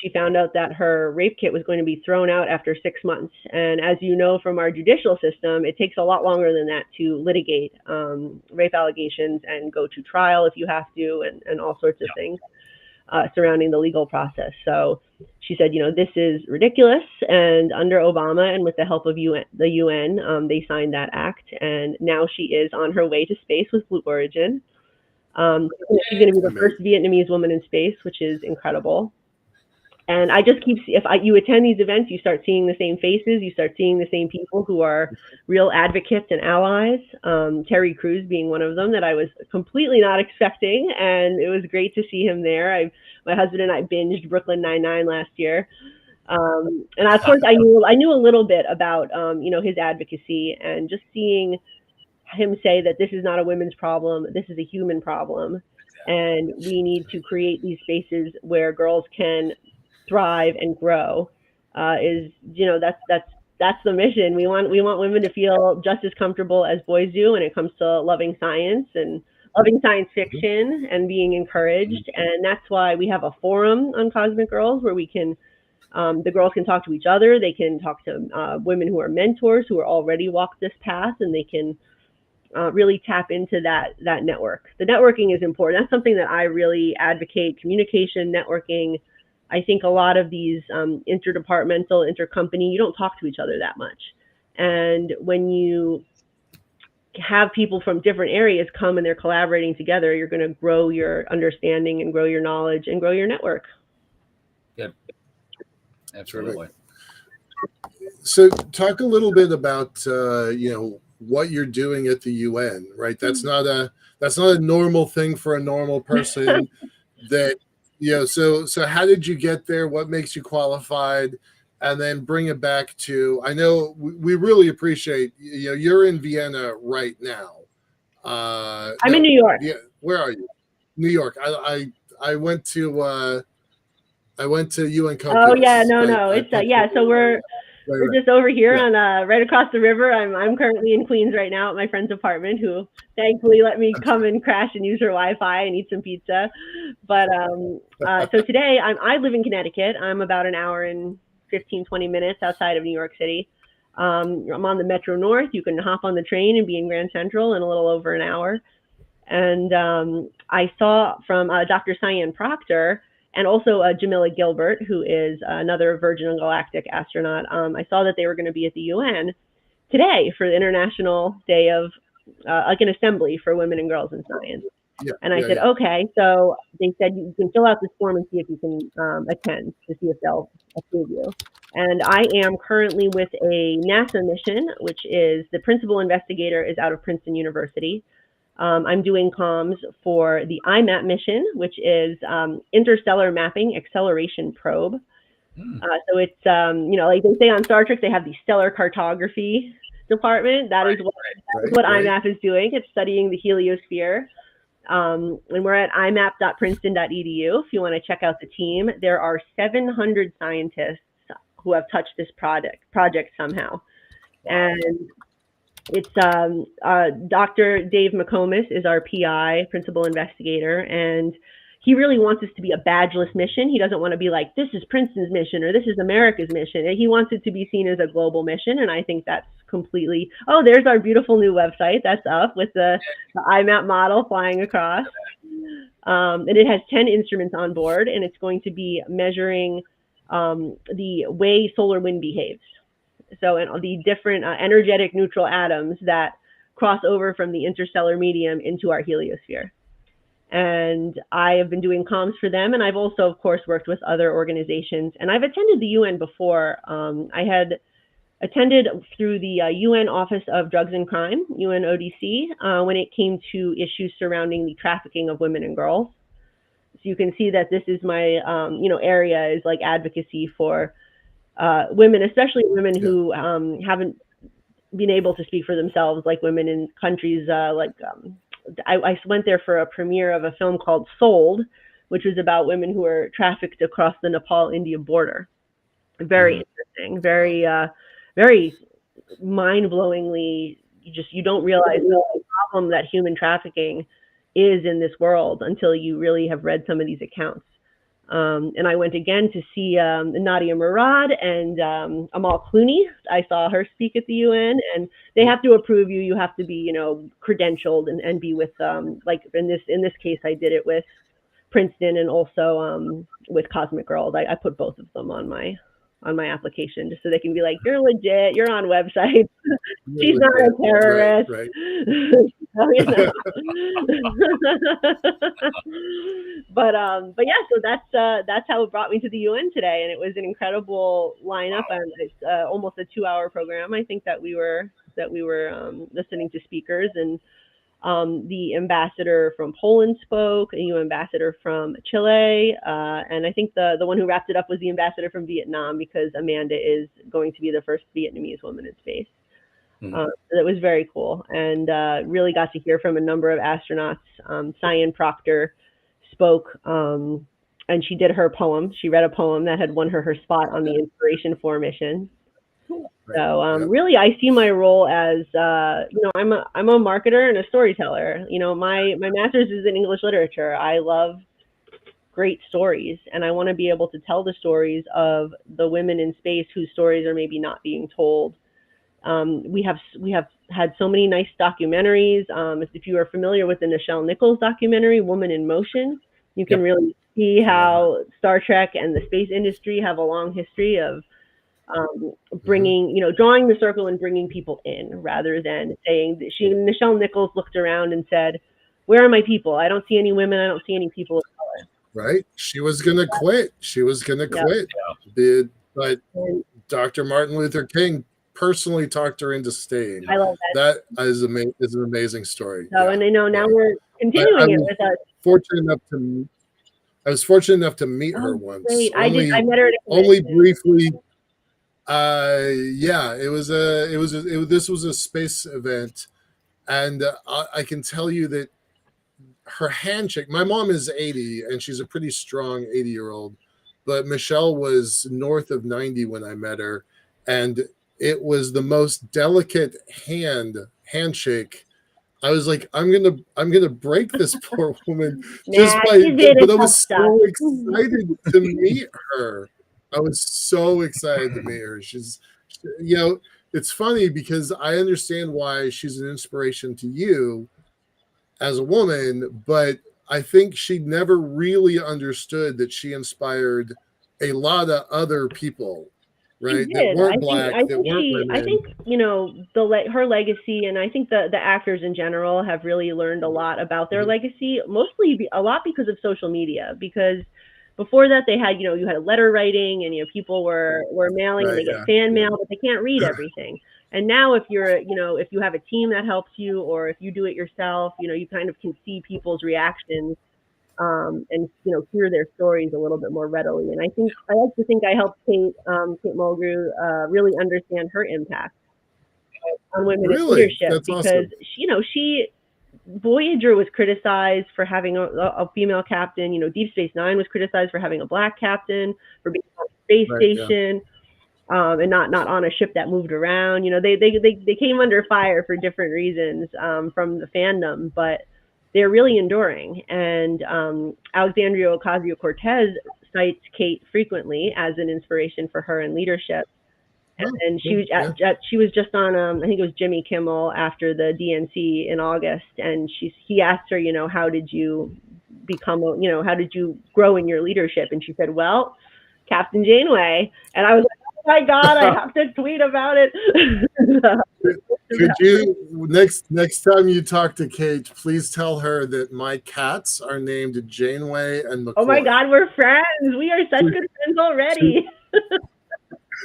She found out that her rape kit was going to be thrown out after 6 months. And as you know from our judicial system, it takes a lot longer than that to litigate rape allegations and go to trial if you have to, and all sorts of things. surrounding the legal process. So she said, this is ridiculous. And under Obama and with the help of the UN, they signed that act. And now she is on her way to space with Blue Origin. She's going to be the first Vietnamese woman in space, which is incredible. And I just keep, you attend these events, you start seeing the same faces, you start seeing the same people who are real advocates and allies. Terry Crews being one of them that I was completely not expecting, and it was great to see him there. My husband and I binged Brooklyn Nine-Nine last year. And of course, I knew a little bit about, his advocacy, and just seeing him say that this is not a women's problem, this is a human problem. And we need to create these spaces where girls can thrive and grow. That's the mission. We want women to feel just as comfortable as boys do when it comes to loving science and loving science fiction and being encouraged. And that's why we have a forum on Cosmic Girls where we can, the girls can talk to each other. They can talk to women who are mentors who are already walked this path, and they can really tap into that network. The networking is important. That's something that I really advocate: communication, networking. I think a lot of these interdepartmental, intercompany, you don't talk to each other that much. And when you have people from different areas come and they're collaborating together, you're going to grow your understanding and grow your knowledge and grow your network. Good. Absolutely. So talk a little bit about, what you're doing at the UN, right? That's not a normal thing for a normal person. So how did you get there? What makes you qualified? And then bring it back to, I know we really appreciate, you're in Vienna right now. I'm in New York. Yeah. Where are you? New York. I went to UN Caucus. Oh yeah, no. It's so we're just over here on right across the river. I'm currently in Queens right now at my friend's apartment, who thankfully let me come and crash and use her Wi-Fi and eat some pizza. But so today I live in Connecticut. I'm about an hour and 15-20 minutes outside of New York City. I'm on the Metro North. You can hop on the train and be in Grand Central in a little over an hour. And I saw from Dr. Cyan Proctor and also Jamila Gilbert, who is another Virgin Galactic astronaut. I saw that they were going to be at the UN today for the International Day of, like an assembly for women and girls in science. Yeah, and I said, okay. So they said, you can fill out this form and see if you can attend to see if they'll approve you. And I am currently with a NASA mission, which is the principal investigator is out of Princeton University. I'm doing comms for the IMAP mission, which is Interstellar Mapping Acceleration Probe. So it's, like they say on Star Trek, they have the stellar cartography department. That is what IMAP is doing. It's studying the heliosphere. And we're at imap.princeton.edu. If you want to check out the team, there are 700 scientists who have touched this project somehow. And it's Dr. Dave McComas is our PI, principal investigator, and he really wants this to be a badgeless mission. He doesn't want to be like, this is Princeton's mission or this is America's mission. He wants it to be seen as a global mission, and I think that's completely, there's our beautiful new website. That's up with the IMAP model flying across. And it has 10 instruments on board, and it's going to be measuring the way solar wind behaves. So, and the different energetic neutral atoms that cross over from the interstellar medium into our heliosphere. And I have been doing comms for them. And I've also, of course, worked with other organizations. And I've attended the UN before. I had attended through the UN Office of Drugs and Crime, UNODC, when it came to issues surrounding the trafficking of women and girls. So you can see that this is my, area is like advocacy for women, especially women who haven't been able to speak for themselves, like women in countries I went there for a premiere of a film called Sold, which was about women who were trafficked across the Nepal-India border. Very interesting, very, very mind-blowingly, you don't realize the problem that human trafficking is in this world until you really have read some of these accounts. And I went again to see Nadia Murad and Amal Clooney. I saw her speak at the UN, and they have to approve you. You have to be, credentialed and be with, like in this case, I did it with Princeton and also with Cosmic Girls. I put both of them on my application just so they can be like, you're legit, you're on websites. She's not a terrorist. Right. But yeah, so that's how it brought me to the UN today, and it was an incredible lineup. And it's almost a 2-hour program. I think that we were listening to speakers, and the ambassador from Poland spoke, a new ambassador from Chile, and I think the one who wrapped it up was the ambassador from Vietnam, because Amanda is going to be the first Vietnamese woman in space. So that was very cool, and really got to hear from a number of astronauts. Cyan Proctor spoke, and she did her poem. She read a poem that had won her spot on the Inspiration 4 mission. So really, I see my role as I'm a marketer and a storyteller. My master's is in English literature. I love great stories, and I want to be able to tell the stories of the women in space whose stories are maybe not being told. We have had so many nice documentaries. If you are familiar with the Nichelle Nichols documentary, Woman in Motion, you can really see how Star Trek and the space industry have a long history of bringing, drawing the circle and bringing people in, rather than saying that Nichelle Nichols looked around and said, where are my people? I don't see any women. I don't see any people of color. Right. She was going to quit. But Dr. Martin Luther King personally talked her into staying. I love that. That is an amazing story. So, and I know now we're continuing it with us. I was fortunate enough to meet her once. Great. I met her at only briefly. This was a space event, and I can tell you that her handshake. My mom is 80, and she's a pretty strong 80-year-old, but Michelle was north of 90 when I met her, and it was the most delicate handshake. I was like, I'm gonna break this poor woman but I was so excited to meet her. She's, it's funny because I understand why she's an inspiration to you as a woman, but I think she never really understood that she inspired a lot of other people, right? That weren't black, that weren't women. I think, her legacy, and I think the actors in general have really learned a lot about their legacy, mostly a lot because of social media, because before that, they had, you had letter writing, and people were mailing, and they get fan mail, but they can't read everything. And now, if you're, if you have a team that helps you, or if you do it yourself, you kind of can see people's reactions, and hear their stories a little bit more readily. And I like to think I helped Kate Mulgrew really understand her impact on women in leadership. That's because awesome. She Voyager was criticized for having a female captain. Deep Space Nine was criticized for having a black captain, for being on a space station, and not on a ship that moved around. They came under fire for different reasons from the fandom, but they're really enduring. And Alexandria Ocasio-Cortez cites Kate frequently as an inspiration for her in leadership. And she was just on I think it was Jimmy Kimmel after the DNC in August, and he asked her, how did you become how did you grow in your leadership? And she said, well, Captain Janeway. And I was like, oh my God, I have to tweet about it. Could you next time you talk to Kate, please tell her that my cats are named Janeway and McCoy. Oh my God, we're friends. We are such good friends already.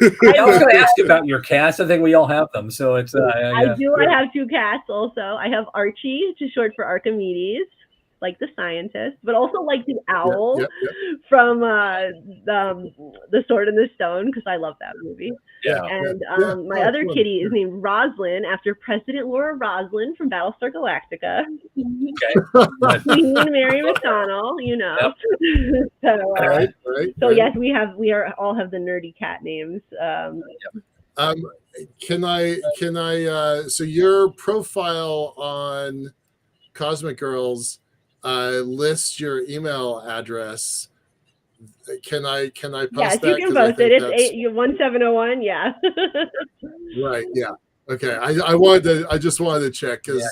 I was going to ask you about your cats. I think we all have them. So it's I do. I have 2 cats also. I have Archie, which is short for Archimedes, like the scientist, but also like the owl from The Sword and the Stone, because I love that movie. And my other kitty is named Roslyn, after President Laura Roslyn from Battlestar Galactica. Okay. Queen Mary McDonnell, So yes, we all have the nerdy cat names. Can I so your profile on Cosmic Girls lists your email address. Can I post that? Yes, you can post it. It's 1701. Yeah. Right. Yeah. Okay. I just wanted to check because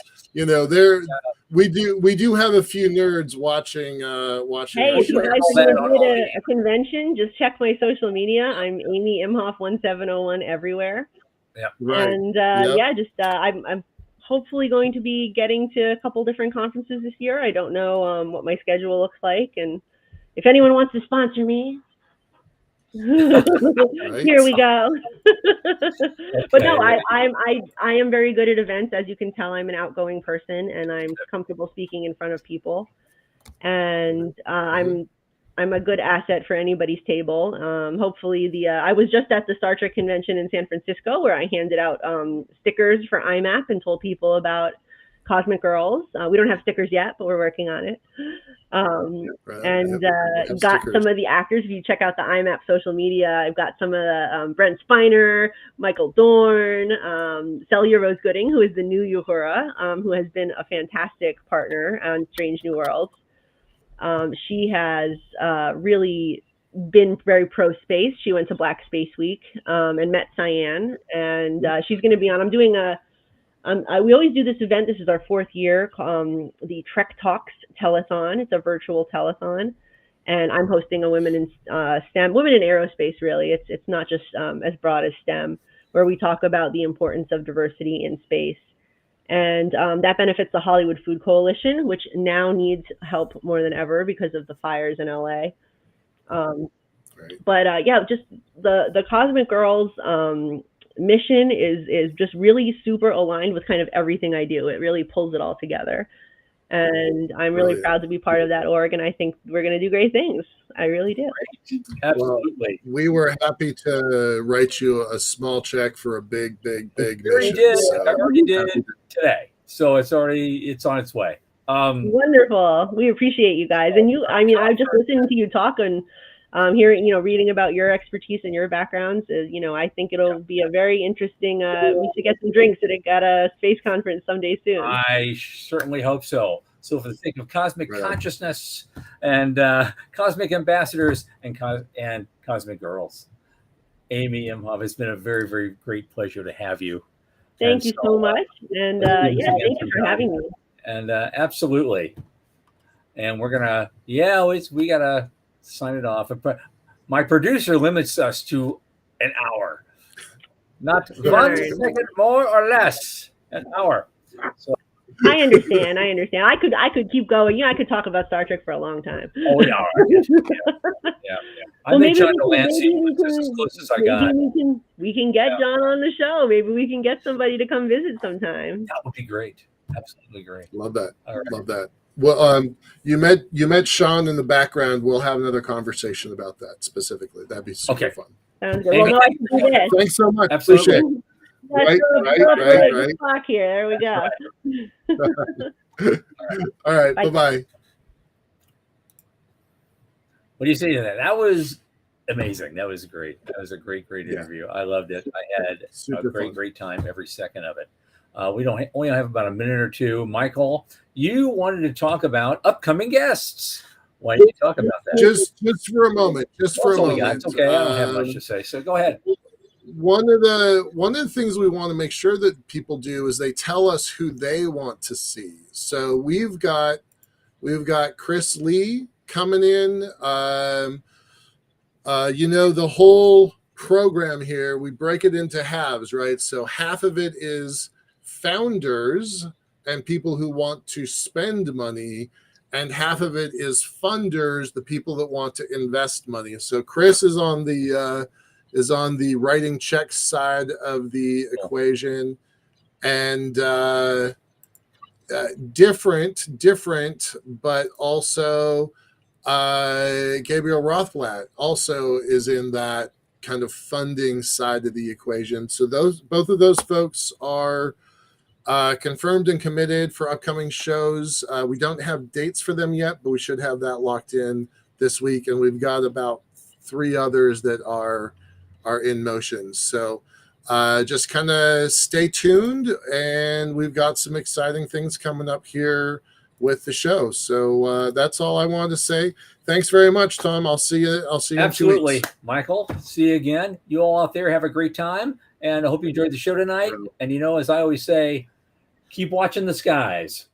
we do have a few nerds watching Hey, our if you show. guys All want that to on be all at a convention, just check my social media. I'm Amy Imhoff 1701 everywhere. Right. And Yep. yeah, just I'm hopefully going to be getting to a couple different conferences this year. I don't know what my schedule looks like, and if anyone wants to sponsor me, here we go. But no, Okay. I am very good at events. As you can tell, I'm an outgoing person, and I'm comfortable speaking in front of people. And I'm a good asset for anybody's table. Hopefully, I was just at the Star Trek convention in San Francisco where I handed out stickers for IMAP and told people about Cosmic Girls. We don't have stickers yet, but we're working on it. And got stickers. some of the actors. If you check out the IMAP social media, I've got some of the Brent Spiner, Michael Dorn, Celia Rose Gooding, who is the new Uhura, who has been a fantastic partner on Strange New Worlds. She has really been very pro-space. She went to Black Space Week and met Cyan, and she's going to be on. I'm doing we always do this event. This is our 4th year, the Trek Talks telethon. It's a virtual telethon, and I'm hosting a Women in STEM, Women in Aerospace. Really, it's not just as broad as STEM, where we talk about the importance of diversity in space. And that benefits the Hollywood Food Coalition, which now needs help more than ever because of the fires in LA. But yeah, just the Cosmic Girls mission is just really super aligned with kind of everything I do. It really pulls it all together. And I'm really proud to be part of that org, and I think we're going to do great things. I really do. Absolutely. Well, we were happy to write you a small check for a big mission. I already did today, so it's on its way. Wonderful. We appreciate you guys, and you. I mean, I've just listened to you talk and hearing, reading about your expertise and your backgrounds. I think it'll be a very interesting. We should get some drinks at a space conference someday soon. I certainly hope so. So, for the sake of cosmic consciousness and cosmic ambassadors and cosmic girls, Amy Imhoff, it's been a very, very great pleasure to have you. Thank you so much, and thank you for having me. And absolutely, and we're gonna, we gotta sign it off. My producer limits us to an hour, not 1 second more or less. An hour. So. I understand. I could keep going. I could talk about Star Trek for a long time. Oh yeah. I think John Delancey was as close as I got. We can get John on the show. Maybe we can get somebody to come visit sometime. That would be great. Absolutely great. Love that. Love that. Well, you met Sean in the background. We'll have another conversation about that specifically. That'd be super fun. Sounds good. Well, no, I can do this. Thanks so much. Absolutely. Appreciate it. Right. Clock here. There we go. All right. Bye-bye. What do you say to that? That was amazing. That was great. That was a great interview. I loved it. I had a great time every second of it. We only have about a minute or two. Michael, you wanted to talk about upcoming guests. Why don't you talk about that? Just for a moment. It's okay. I don't have much to say. So go ahead. One of the things we want to make sure that people do is they tell us who they want to see. So we've got Chris Lee coming in. The whole program here, we break it into halves, right? So half of it is founders and people who want to spend money, and half of it is funders, the people that want to invest money. So Chris is on the writing checks side of the equation, and different, but also Gabriel Rothblatt also is in that kind of funding side of the equation. So both of those folks are confirmed and committed for upcoming shows. We don't have dates for them yet, but we should have that locked in this week, and we've got about 3 others that are in motion. So just kind of stay tuned, and we've got some exciting things coming up here with the show. So that's all I wanted to say. Thanks very much, Tom. I'll see you Absolutely. in 2 weeks. Michael, see you again. You all out there have a great time, and I hope you enjoyed the show tonight. And as I always say, keep watching the skies.